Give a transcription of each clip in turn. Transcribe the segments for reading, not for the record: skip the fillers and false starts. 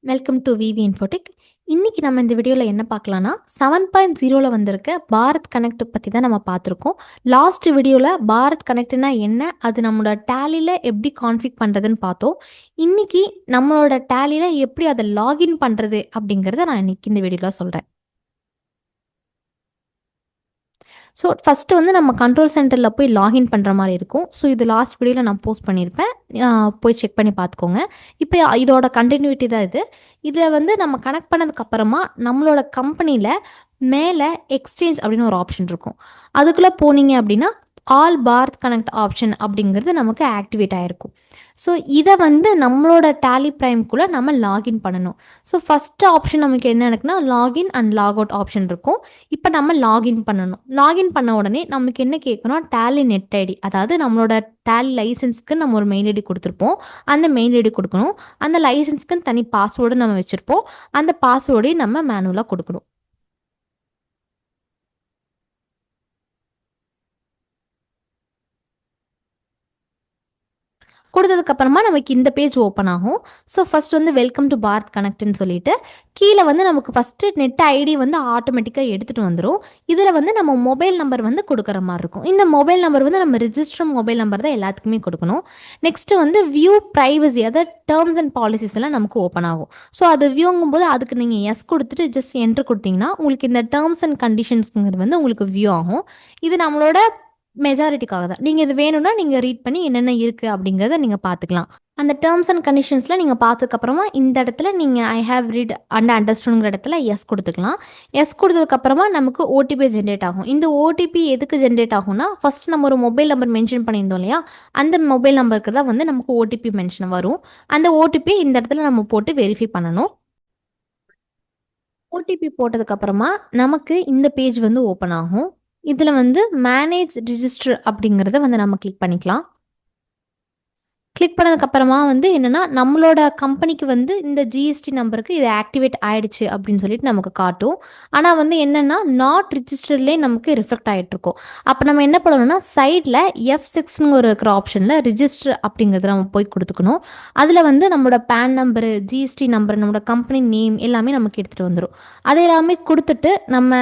Welcome to VeeVee Infotech. இன்னைக்கு நம்ம இந்த வீடியோவில் என்ன பார்க்கலாம்னா 7.0ல வந்திருக்க பாரத் கனெக்ட் பற்றி தான் நம்ம பார்த்துருக்கோம். லாஸ்ட் வீடியோவில் பாரத் கனெக்ட்னா என்ன, அது நம்மளோட டேலியில் எப்படி கான்ஃபிக் பண்ணுறதுன்னு பார்த்தோம். இன்னைக்கு நம்மளோட டேலியில் எப்படி அதை லாகின் பண்ணுறது அப்படிங்கிறத நான் இன்னைக்கு இந்த வீடியோவில் சொல்கிறேன். ஸோ ஃபஸ்ட்டு வந்து நம்ம கண்ட்ரோல் சென்டரில் போய் லாகின் பண்ணுற மாதிரி இருக்கும். ஸோ இது லாஸ்ட் வீடியோவில் நான் போஸ்ட் பண்ணியிருப்பேன். போய் செக் பண்ணி பார்த்துக்கோங்க. இப்போ இதோட கண்டினியூட்டி தான் இது. இதில் வந்து நம்ம கனெக்ட் பண்ணதுக்கப்புறமா நம்மளோட கம்பெனியில் மேலே எக்ஸ்சேஞ்ச் அப்படின்னு ஒரு ஆப்ஷன் இருக்கும். அதுக்குள்ளே போனீங்க அப்படின்னா ஆல் பாரத் கனெக்ட் ஆப்ஷன் அப்படிங்கிறது நமக்கு ஆக்டிவேட் ஆகிருக்கும். ஸோ இதை வந்து நம்மளோட டேலி ப்ரைம்குள்ளே நம்ம லாகின் பண்ணணும். ஸோ ஃபஸ்ட்டு ஆப்ஷன் நமக்கு என்ன இருக்குன்னா login and log out option இருக்கும். இப்போ நம்ம லாகின் பண்ணணும். லாகின் பண்ண உடனே நமக்கு என்ன கேட்கணும், டேலி நெட் ஐடி, அதாவது நம்மளோட டேலி லைசன்ஸ்க்கு நம்ம ஒரு மெயில் ஐடி கொடுத்துருப்போம். அந்த மெயில் ஐடி கொடுக்கணும். அந்த லைசன்ஸ்க்குன்னு தனி பாஸ்வேர்டு நம்ம வச்சுருப்போம். அந்த பாஸ்வேர்டையும் நம்ம மேனுவலாக கொடுக்கணும். கொடுத்ததுக்கப்புறமா நமக்கு இந்த பேஜ் ஓப்பன் ஆகும். ஸோ ஃபஸ்ட் வந்து வெல்கம் டு பாரத் கனெக்ட்னு சொல்லிட்டு கீழே வந்து நமக்கு ஃபஸ்ட்டு நெட் ஐடி வந்து ஆட்டோமேட்டிக்காக எடுத்துகிட்டு வந்துடும். இதில் வந்து நம்ம மொபைல் நம்பர் வந்து கொடுக்குற மாதிரி இருக்கும். இந்த மொபைல் நம்பர் வந்து நம்ம ரிஜிஸ்டர் மொபைல் நம்பர் தான் எல்லாத்துக்குமே கொடுக்கணும். நெக்ஸ்ட்டு வந்து வியூ ப்ரைவசி, அதாவது டேர்ம்ஸ் அண்ட் பாலிசிஸ் எல்லாம் நமக்கு ஓப்பன் ஆகும். ஸோ அது வியூங்கும் போது அதுக்கு நீங்கள் எஸ் கொடுத்துட்டு ஜஸ்ட் என்ட்ரு கொடுத்தீங்கன்னா உங்களுக்கு இந்த டேர்ம்ஸ் அண்ட் கண்டிஷன்ஸுங்கிறது வந்து உங்களுக்கு வியூ ஆகும். இது நம்மளோட மெஜாரிட்டிக்காக தான். நீங்கள் இது வேணும்னா நீங்கள் ரீட் பண்ணி என்னென்ன இருக்குது அப்படிங்கிறத நீங்கள் பார்த்துக்கலாம். அந்த டேர்ம்ஸ் அண்ட் கண்டிஷன்ஸில் நீங்கள் பார்த்ததுக்கப்புறமா இந்த இடத்துல நீங்கள் ஐ ஹேவ் ரீட் அண்ட் அண்டர்ஸ்டுங்கிற இடத்துல எஸ் கொடுத்துக்கலாம். எஸ் கொடுத்ததுக்கப்புறமா நமக்கு ஓடிபி ஜென்ரேட் ஆகும். இந்த ஓடிபி எதுக்கு ஜென்ரேட் ஆகும்னா, ஃபஸ்ட் நம்ம ஒரு மொபைல் நம்பர் மென்ஷன் பண்ணியிருந்தோம் இல்லையா, அந்த மொபைல் நம்பருக்கு தான் வந்து நமக்கு ஓடிபி மென்ஷன் வரும். அந்த ஓடிபி இந்த இடத்துல நம்ம போட்டு வெரிஃபை பண்ணணும். ஓடிபி போட்டதுக்கப்புறமா நமக்கு இந்த பேஜ் வந்து ஓப்பன் ஆகும். இதில் வந்து மேனேஜ் ரிஜிஸ்டர் அப்படிங்கிறத வந்து நம்ம கிளிக் பண்ணிக்கலாம். கிளிக் பண்ணதுக்கப்புறமா வந்து என்னென்னா நம்மளோட கம்பெனிக்கு வந்து இந்த ஜிஎஸ்டி நம்பருக்கு இது ஆக்டிவேட் ஆகிடுச்சு அப்படின்னு சொல்லிட்டு நமக்கு காட்டும். ஆனால் வந்து என்னென்னா நாட் ரிஜிஸ்டர்லேயே நமக்கு ரிஃப்ளெக்ட் ஆகிட்ருக்கோம். அப்போ நம்ம என்ன பண்ணணும்னா சைடில் F6ன்னு ஒரு இருக்கிற ஆப்ஷனில் ரிஜிஸ்டர் அப்படிங்கிறத நம்ம போய் கொடுத்துக்கணும். அதில் வந்து நம்மளோட பேன் நம்பரு, ஜிஎஸ்டி நம்பர், நம்மளோட கம்பெனி நேம் எல்லாமே நமக்கு எடுத்துகிட்டு வந்துடும். அதை எல்லாமே கொடுத்துட்டு நம்ம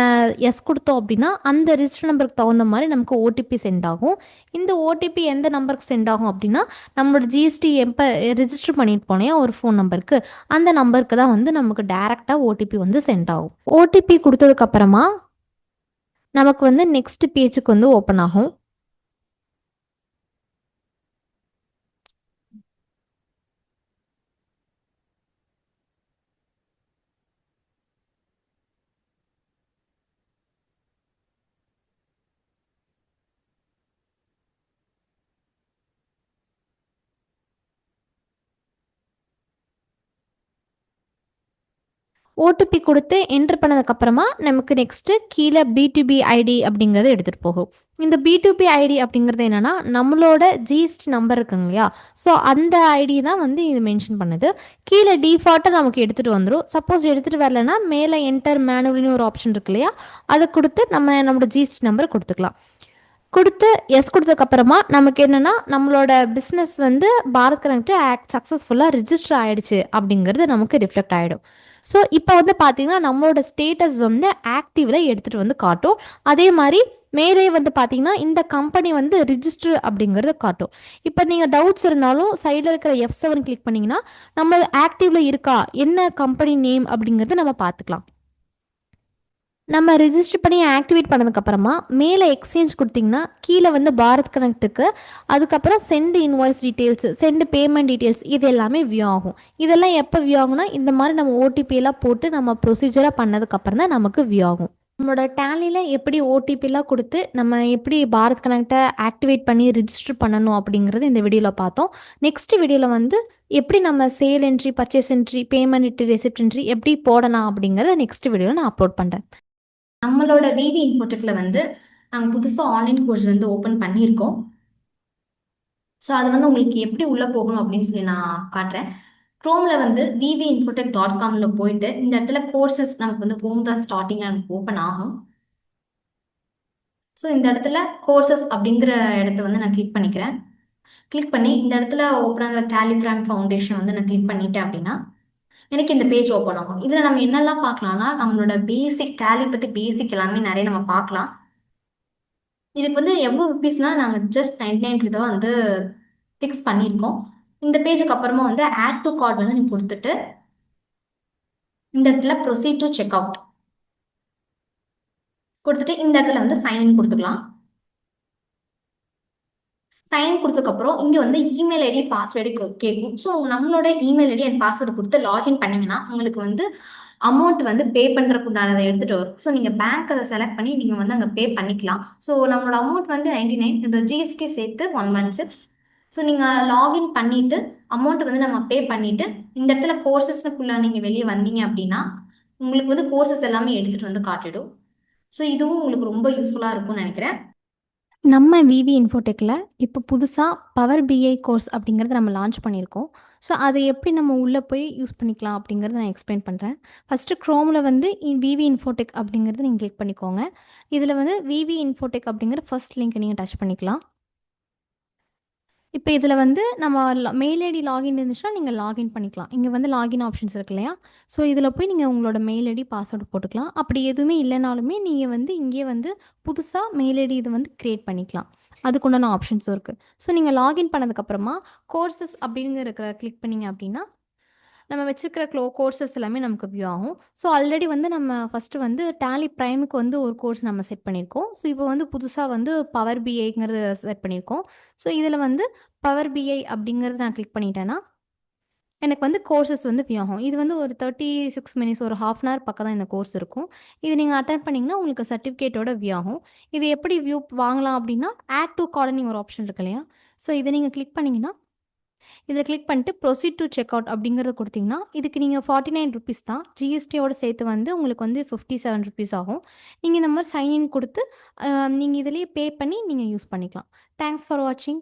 எஸ் கொடுத்தோம் அப்படின்னா அந்த ரிஜிஸ்டர் நம்பருக்கு தகுந்த மாதிரி நமக்கு ஓடிபி சென்ட் ஆகும். இந்த ஓடிபி எந்த நம்பருக்கு சென்ட் ஆகும் அப்படின்னா நம்மளோட ஜிஎஸ்டி எப்போ ரிஜிஸ்டர் பண்ணியிருப்போம் இல்லையா ஒரு ஃபோன் நம்பருக்கு, அந்த நம்பருக்கு தான் வந்து நமக்கு டைரெக்டாக ஓடிபி வந்து சென்ட் ஆகும். ஓடிபி கொடுத்ததுக்கப்புறமா நமக்கு வந்து நெக்ஸ்ட் பேஜுக்கு வந்து ஓப்பன் ஆகும். ஓடிபி கொடுத்து என்ட்ரு பண்ணதுக்கப்புறமா நமக்கு நெக்ஸ்ட்டு கீழே B2B ஐடி அப்படிங்கிறத எடுத்துகிட்டு போகும். இந்த B2B ஐடி அப்படிங்கிறது என்னென்னா நம்மளோட ஜிஎஸ்டி நம்பர் இருக்குங்க இல்லையா, ஸோ அந்த ஐடி தான் வந்து இது மென்ஷன் பண்ணுது. கீழே டிஃபால்ட்டாக நமக்கு எடுத்துகிட்டு வந்துடும். சப்போஸ் எடுத்துகிட்டு வரலன்னா மேலே என்டர் மேனுவல்னு ஒரு ஆப்ஷன் இருக்கு இல்லையா, அதை கொடுத்து நம்மளோட ஜிஎஸ்டி நம்பரை கொடுத்துக்கலாம். கொடுத்து எஸ் கொடுத்ததுக்கப்புறமா நமக்கு என்னென்னா நம்மளோட பிஸ்னஸ் வந்து பாரத் கனெக்ட் சக்ஸஸ்ஃபுல்லாக ரிஜிஸ்டர் ஆகிடுச்சு அப்படிங்கிறது நமக்கு ரிஃப்ளெக்ட் ஆகிடும். ஸோ இப்போ வந்து பார்த்தீங்கன்னா நம்மளோட ஸ்டேட்டஸ் வந்து ஆக்டிவில் எடுத்துகிட்டு வந்து காட்டும். அதே மாதிரி மேலே வந்து பார்த்தீங்கன்னா இந்த கம்பெனி வந்து ரிஜிஸ்டர் அப்படிங்கிறத காட்டும். இப்போ நீங்கள் டவுட்ஸ் இருந்தாலும் சைடில் இருக்கிற F7 கிளிக் பண்ணிங்கன்னா நம்ம ஆக்டிவில் இருக்கா, என்ன கம்பெனி நேம் அப்படிங்கிறத நம்ம பார்த்துக்கலாம். நம்ம ரிஜிஸ்டர் பண்ணி ஆக்டிவேட் பண்ணதுக்கப்புறமா மேலே எக்ஸ்சேஞ்ச் கொடுத்தீங்கன்னா கீழே வந்து பாரத் கனெக்ட்டுக்கு அதுக்கப்புறம் sent invoice details, sent payment details இது எல்லாமே வியூ ஆகும். இதெல்லாம் எப்போ வியூ ஆகும்னா இந்த மாதிரி நம்ம ஓடிபியெல்லாம் போட்டு நம்ம ப்ரொசீஜராக பண்ணதுக்கப்புறம் தான் நமக்கு வியூ ஆகும். நம்மளோட டேலியில் எப்படி ஓடிபிலாம் கொடுத்து நம்ம எப்படி பாரத் கனெக்டை ஆக்டிவேட் பண்ணி ரிஜிஸ்டர் பண்ணணும் அப்படிங்கிறது இந்த வீடியோவில் பார்த்தோம். நெக்ஸ்ட் வீடியோவில் வந்து எப்படி நம்ம sale entry, purchase entry, payment entry, receipt entry எப்படி போடலாம் அப்படிங்கிறத நெக்ஸ்ட் வீடியோவில் நான் அப்லோட் பண்ணுறேன். நம்மளோட VeeVee Infotechல வந்து நாங்கள் புதுசாக ஆன்லைன் கோர்ஸ் வந்து ஓப்பன் பண்ணியிருக்கோம். ஸோ அது வந்து உங்களுக்கு எப்படி உள்ளே போகணும் அப்படின்னு சொல்லி நான் காட்டுறேன். க்ரோமில் வந்து VeeVeeInfotech.comல போயிட்டு இந்த இடத்துல கோர்சஸ் நமக்கு வந்து ஹோம் தான் ஸ்டார்டிங்கில் நமக்கு ஓப்பன் ஆகும். ஸோ இந்த இடத்துல கோர்சஸ் அப்படிங்கிற இடத்த வந்து நான் கிளிக் பண்ணிக்கிறேன். கிளிக் பண்ணி இந்த இடத்துல ஓப்பன் ஆகிற டேலி ஃபவுண்டேஷன் வந்து நான் கிளிக் பண்ணிட்டேன் அப்படின்னா எனக்கு இந்த பேஜ் ஓப்பன் ஆகும். இதில் நம்ம என்னெல்லாம் பார்க்கலாம்னா, நம்மளோட பேசிக் டேலி பற்றி பேசிக் எல்லாமே நிறைய நம்ம பார்க்கலாம். இதுக்கு வந்து எவ்வளோ ருபீஸ்னா நாங்கள் ஜஸ்ட் 99 தான் வந்து ஃபிக்ஸ் பண்ணியிருக்கோம். இந்த பேஜுக்கு அப்புறமா வந்து ஆட் டு கார்ட் வந்து நீங்கள் கொடுத்துட்டு இந்த இடத்துல ப்ரொசீட் டு செக் அவுட் கொடுத்துட்டு இந்த இடத்துல வந்து சைன் இன் கொடுத்துக்கலாம். சைன் கொடுத்ததுக்கப்புறம் இங்கே வந்து இமெயில் ஐடி பாஸ்வேர்டு கேட்கும். ஸோ நம்மளோட இமெயில் ஐடி அண்ட் பாஸ்வேர்டு கொடுத்து லாகின் பண்ணீங்கன்னா உங்களுக்கு வந்து அமௌண்ட் வந்து பே பண்ணுறதுக்கு உண்டானதை எடுத்துகிட்டு வரும். ஸோ நீங்கள் பேங்க் அதை செலக்ட் பண்ணி நீங்கள் வந்து அங்கே பே பண்ணிக்கலாம். ஸோ நம்மளோட அமௌண்ட் வந்து 99, இந்த ஜிஎஸ்டி சேர்த்து 116. ஸோ நீங்கள் லாகின் பண்ணிவிட்டு அமௌண்ட் வந்து நம்ம பே பண்ணிவிட்டு இந்த இடத்துல கோர்சஸ்க்குள்ளே நீங்கள் வெளியே வந்தீங்க அப்படின்னா உங்களுக்கு வந்து கோர்சஸ் எல்லாமே எடுத்துகிட்டு வந்து காட்டிடும். ஸோ இதுவும் உங்களுக்கு ரொம்ப யூஸ்ஃபுல்லாக இருக்கும்னு நினைக்கிறேன். நம்ம விவி இன்ஃபோடெக்கில் இப்போ புதுசாக பவர் பிஐ கோர்ஸ் அப்படிங்கிறத நம்ம லான்ச் பண்ணியிருக்கோம். ஸோ அதை எப்படி நம்ம உள்ளே போய் யூஸ் பண்ணிக்கலாம் அப்படிங்கிறத நான் எக்ஸ்பிளைன் பண்ணுறேன். ஃபஸ்ட்டு க்ரோமில் வந்து விவி இன்ஃபோடெக் அப்படிங்கிறத நீங்கள் கிளிக் பண்ணிக்கோங்க. இதில் வந்து விவி இன்ஃபோடெக் அப்படிங்கிற ஃபர்ஸ்ட் லிங்க் நீங்கள் டச் பண்ணிக்கலாம். இப்போ இதில் வந்து நம்ம மெயில் ஐடி லாகின் இருந்துச்சுன்னா நீங்கள் லாகின் பண்ணிக்கலாம். இங்கே வந்து லாகின் ஆப்ஷன்ஸ் இருக்கு இல்லையா? ஸோ இதில் போய் நீங்கள் உங்களோட மெயில் ஐடி பாஸ்வேர்டு போட்டுக்கலாம். அப்படி எதுவுமே இல்லைனாலுமே நீங்கள் வந்து இங்கே வந்து புதுசாக மெயில் ஐடி இது வந்து க்ரியேட் பண்ணிக்கலாம். அதுக்குண்டான ஆப்ஷன்ஸும் இருக்குது. ஸோ நீங்கள் லாகின் பண்ணதுக்கப்புறமா கோர்சஸ் அப்படிங்கிற இருக்கிற கிளிக் பண்ணிங்க அப்படின்னா நம்ம வச்சுருக்கிற கோர்சஸ் எல்லாமே நமக்கு வியூ ஆகும். ஸோ ஆல்ரெடி வந்து நம்ம ஃபஸ்ட்டு வந்து டேலி ப்ரைமுக்கு வந்து ஒரு கோர்ஸ் நம்ம செட் பண்ணியிருக்கோம். ஸோ இப்போ வந்து புதுசாக வந்து பவர் பிஐங்கிறது செட் பண்ணியிருக்கோம். ஸோ இதில் வந்து பவர் பிஐ அப்படிங்கிறது நான் கிளிக் பண்ணிட்டேன்னா எனக்கு வந்து கோர்சஸ் வந்து வியூ ஆகும். இது வந்து ஒரு 36 மினிட்ஸ், ஒரு ஹாஃப் அன் ஹவர் பக்கம் தான் இந்த கோர்ஸ் இருக்கும். இது நீங்கள் அட்டெண்ட் பண்ணிங்கன்னா உங்களுக்கு சர்டிஃபிகேட்டோட வியூ ஆகும். இது எப்படி வியூ வாங்கலாம் அப்படின்னா ஆட் டு கார்டனிங் ஒரு ஆப்ஷன் இருக்கு இல்லையா? ஸோ இதை நீங்கள் கிளிக் பண்ணிங்கன்னா இதில் கிளிக் பண்ணிட்டு ப்ரொசீட் டு செக் அவுட் அப்படிங்கிறத கொடுத்தீங்கன்னா இதுக்கு நீங்கள் 49 ருபீஸ் தான், ஜிஎஸ்டியோட சேர்த்து வந்து உங்களுக்கு வந்து 57 ருபீஸ் ஆகும். நீங்கள் இந்த மாதிரி சைன்இன் கொடுத்து நீங்கள் இதிலேயே பே பண்ணி நீங்கள் யூஸ் பண்ணிக்கலாம். தேங்க்ஸ் ஃபார் வாட்சிங்.